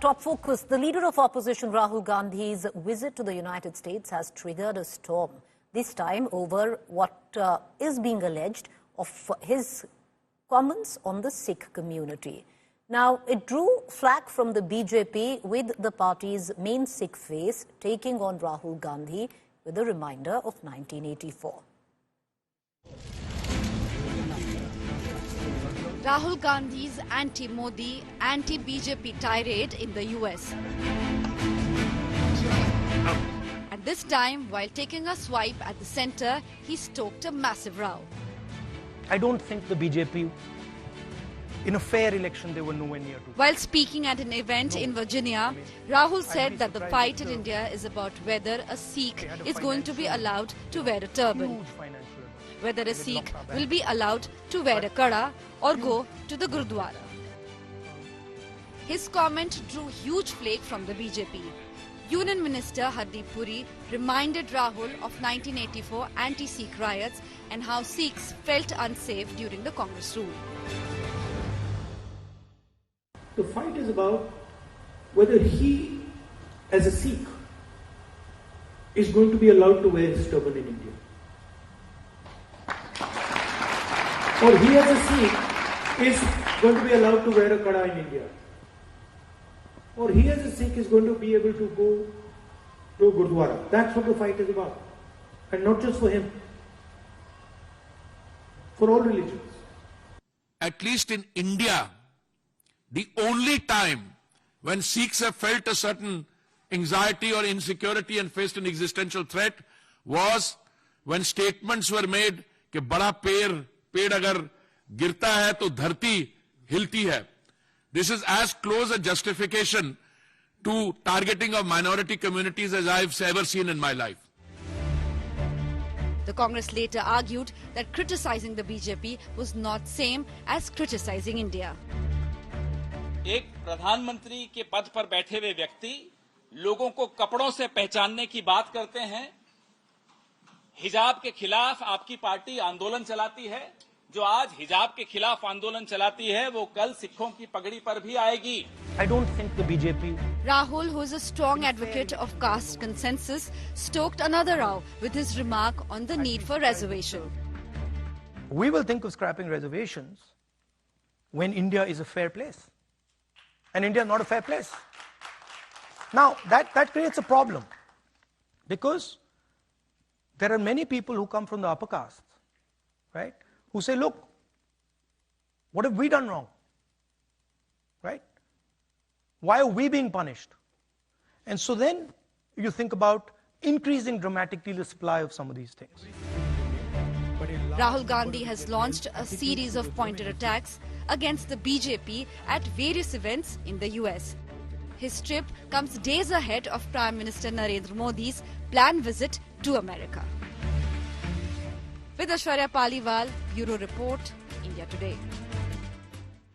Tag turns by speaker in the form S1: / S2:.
S1: top focus. The leader of opposition, Rahul Gandhi's visit to the United States has triggered a storm, this time over what is being alleged of his comments on the Sikh community. Now, it drew flack from the BJP, with the party's main Sikh face taking on Rahul Gandhi with a reminder of 1984.
S2: Rahul Gandhi's anti-Modi, anti-BJP tirade in the US. And this time, while taking a swipe at the centre, he stoked a massive row.
S3: I don't think the BJP, in a fair election, they were nowhere near to.
S2: While speaking at an event in Virginia, Rahul said that the fight in India is about whether a Sikh is going to be allowed to wear a turban, whether a Sikh will be allowed to wear a kada or go to the Gurdwara. His comment drew huge flak from the BJP. Union Minister Hardeep Puri reminded Rahul of 1984 anti-Sikh riots and how Sikhs felt unsafe during the Congress rule.
S4: The fight is about whether he, as a Sikh, is going to be allowed to wear his turban in India. Or he, as a Sikh, is going to be allowed to wear a kada in India. Or he, as a Sikh, is going to be able to go to Gurdwara. That's what the fight is about. And not just for him, for all religions.
S5: At least in India, the only time when Sikhs have felt a certain anxiety or insecurity and faced an existential threat was when statements were made कि बड़ा पेड़ अगर गिरता है तो धरती हिलती है. This is as close a justification to targeting of minority communities as I've ever seen in my life.
S2: The Congress later argued that criticizing the BJP was not same as criticizing India.
S6: एक प्रधानमंत्री के पद पर बैठे हुए व्यक्ति लोगों को कपड़ों से पहचानने की बात करते हैं. हिजाब के खिलाफ आपकी पार्टी आंदोलन चलाती है. जो आज हिजाब के खिलाफ आंदोलन चलाती है वो कल सिखों की पगड़ी पर भी आएगी.
S3: I don't think the BJP.
S2: Rahul, who is a strong advocate of caste consensus, stoked another row with his remark on the need for reservation.
S3: We will think of scrapping reservations when India is a fair place. And India is not a fair place. Now, that creates a problem, because there are many people who come from the upper castes, right, who say, look, what have we done wrong? Right? Why are we being punished? And so then you think about increasing dramatically the supply of some of these things.
S2: Rahul Gandhi has launched a series of pointed attacks against the BJP at various events in the US. His trip comes days ahead of Prime Minister Narendra Modi's planned visit to America. With Aishwarya Paliwal, Bureau Report, India Today.